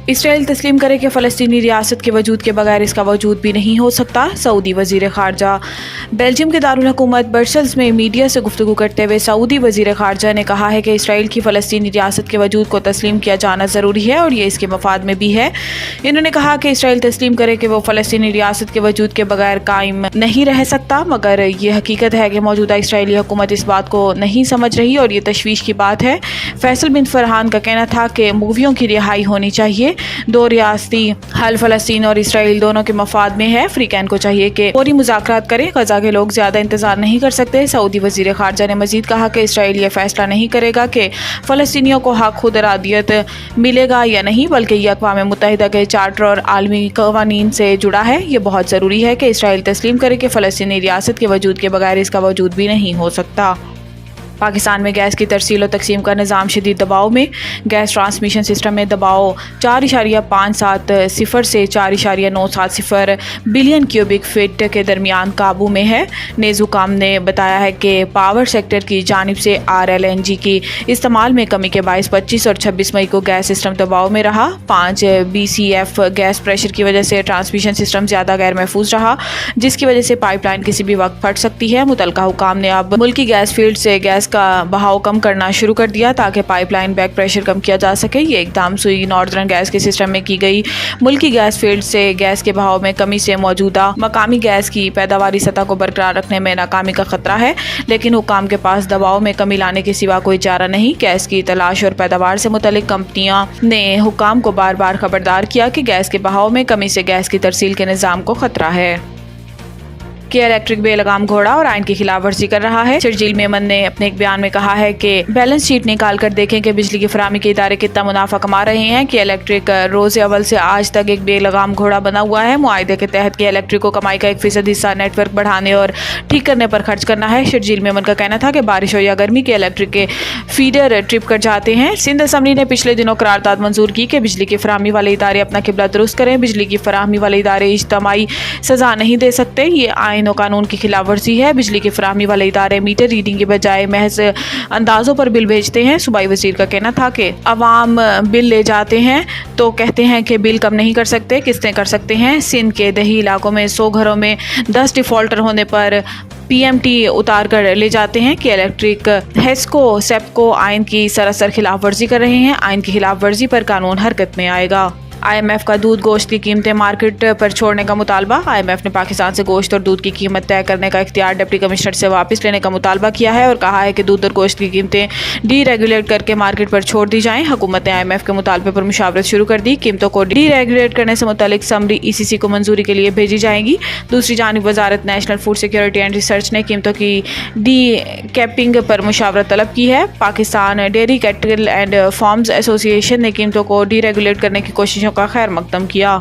اسرائیل تسلیم کرے کہ فلسطینی ریاست کے وجود کے بغیر اس کا وجود بھی نہیں ہو سکتا۔ سعودی وزیر خارجہ بیلجیم کے دارالحکومت برسلز میں میڈیا سے گفتگو کرتے ہوئے سعودی وزیر خارجہ نے کہا ہے کہ اسرائیل کی فلسطینی ریاست کے وجود کو تسلیم کیا جانا ضروری ہے اور یہ اس کے مفاد میں بھی ہے۔ انہوں نے کہا کہ اسرائیل تسلیم کرے کہ وہ فلسطینی ریاست کے وجود کے بغیر قائم نہیں رہ سکتا، مگر یہ حقیقت ہے کہ موجودہ اسرائیلی حکومت اس بات کو نہیں سمجھ رہی اور یہ تشویش کی بات ہے۔ فیصل بن فرحان کا کہنا تھا کہ مویوں کی رہائی ہونی چاہیے۔ دو ریاستی حل فلسطین اور اسرائیل دونوں کے مفاد میں ہے۔ فریقین کو چاہیے کہ فوری مذاکرات کریں۔ غزہ کے لوگ زیادہ انتظار نہیں کر سکتے۔ سعودی وزیر خارجہ نے مزید کہا کہ اسرائیل یہ فیصلہ نہیں کرے گا کہ فلسطینیوں کو حق خود ارادیت ملے گا یا نہیں، بلکہ یہ اقوام متحدہ کے چارٹر اور عالمی قوانین سے جڑا ہے۔ یہ بہت ضروری ہے کہ اسرائیل تسلیم کرے کہ فلسطینی ریاست کے وجود کے بغیر اس کا وجود بھی نہیں ہو سکتا۔ پاکستان میں گیس کی ترسیل و تقسیم کا نظام شدید دباؤ میں۔ گیس ٹرانسمیشن سسٹم میں دباؤ 4.570 سے 4.970 بلین کیوبک فٹ کے درمیان قابو میں ہے۔ نیز حکام نے بتایا ہے کہ پاور سیکٹر کی جانب سے RLNG کی استعمال میں کمی کے باعث 25 اور 26 مئی کو گیس سسٹم دباؤ میں رہا۔ 5 BCF گیس پریشر کی وجہ سے ٹرانسمیشن سسٹم زیادہ غیر محفوظ رہا، جس کی وجہ سے پائپ لائن کسی بھی وقت پھٹ سکتی ہے۔ متعلقہ حکام نے اب ملکی گیس فیلڈ سے گیس کا بہاؤ کم کرنا شروع کر دیا تاکہ پائپ لائن بیک پریشر کم کیا جا سکے۔ یہ اقدام سوئی ناردرن گیس کے سسٹم میں کی گئی ملکی گیس فیلڈ سے گیس کے بہاؤ میں کمی سے موجودہ مقامی گیس کی پیداواری سطح کو برقرار رکھنے میں ناکامی کا خطرہ ہے، لیکن حکام کے پاس دباؤ میں کمی لانے کے سوا کوئی چارہ نہیں۔ گیس کی تلاش اور پیداوار سے متعلق کمپنیاں نے حکام کو بار بار خبردار کیا کہ گیس کے بہاؤ میں کمی سے گیس کی ترسیل کے نظام کو خطرہ ہے۔ کہ الیکٹرک بے لگام گھوڑا اور آئین کی خلاف ورزی کر رہا ہے۔ شرجیل میمن نے اپنے ایک بیان میں کہا ہے کہ بیلنس شیٹ نکال کر دیکھیں کہ بجلی کی فراہمی کے ادارے کتنا منافع کما رہے ہیں۔ کہ الیکٹرک روز اول سے آج تک ایک بے لگام گھوڑا بنا ہوا ہے۔ معاہدے کے تحت کہ الیکٹرک کو کمائی کا 1% حصہ نیٹ ورک بڑھانے اور ٹھیک کرنے پر خرچ کرنا ہے۔ شرجیل میمن کا کہنا تھا کہ بارش ہو یا گرمی کے الیکٹرک کے فیڈر ٹرپ کر جاتے ہیں۔ سندھ اسمبلی نے پچھلے دنوں قرارداد منظور کی کہ بجلی کی فراہمی والے ادارے اپنا قبلہ درست کریں۔ بجلی کی فراہمی والے ادارے اجتماعی سزا نہیں دے سکتے، یہ آئین و قانون کی خلاف ورزی ہے۔ بجلی کی فراہمی والے ادارے میٹر ریڈنگ کے بجائے محض اندازوں پر بل بھیجتے ہیں۔ صوبائی وزیر کا کہنا تھا کہ عوام بل لے جاتے ہیں تو کہتے ہیں کہ بل کم نہیں کر سکتے، قسطیں کر سکتے ہیں۔ سندھ کے دیہی علاقوں میں 100 گھروں میں 10 ڈیفالٹر ہونے پر PMT اتار کر لے جاتے ہیں۔ کہ الیکٹرک ہیسکو سیپکو آئین کی سراسر خلاف ورزی کر رہے ہیں۔ آئین کی خلاف ورزی پر قانون حرکت میں آئے گا۔ IMF کا دودھ گوشت کی قیمتیں مارکیٹ پر چھوڑنے کا مطالبہ۔ IMF نے پاکستان سے گوشت اور دودھ کی قیمت طے کرنے کا اختیار ڈپٹی کمشنر سے واپس لینے کا مطالبہ کیا ہے اور کہا ہے کہ دودھ اور گوشت کی قیمتیں ڈی ریگولیٹ کر کے مارکیٹ پر چھوڑ دی جائیں۔ حکومت نے IMF کے مطالبے پر مشاورت شروع کر دی۔ قیمتوں کو ڈی ریگولیٹ کرنے سے متعلق سمری ECC کو منظوری کے لیے بھیجی جائے گی۔ دوسری جانب وزارت national food security and research نے قیمتوں کی ڈی کیپنگ پر مشاورت طلب کی ہے۔ Pakistan dairy cattle and farms association نے قیمتوں کو ڈی ریگولیٹ کرنے کی کوششوں کا خیر مقدم کیا۔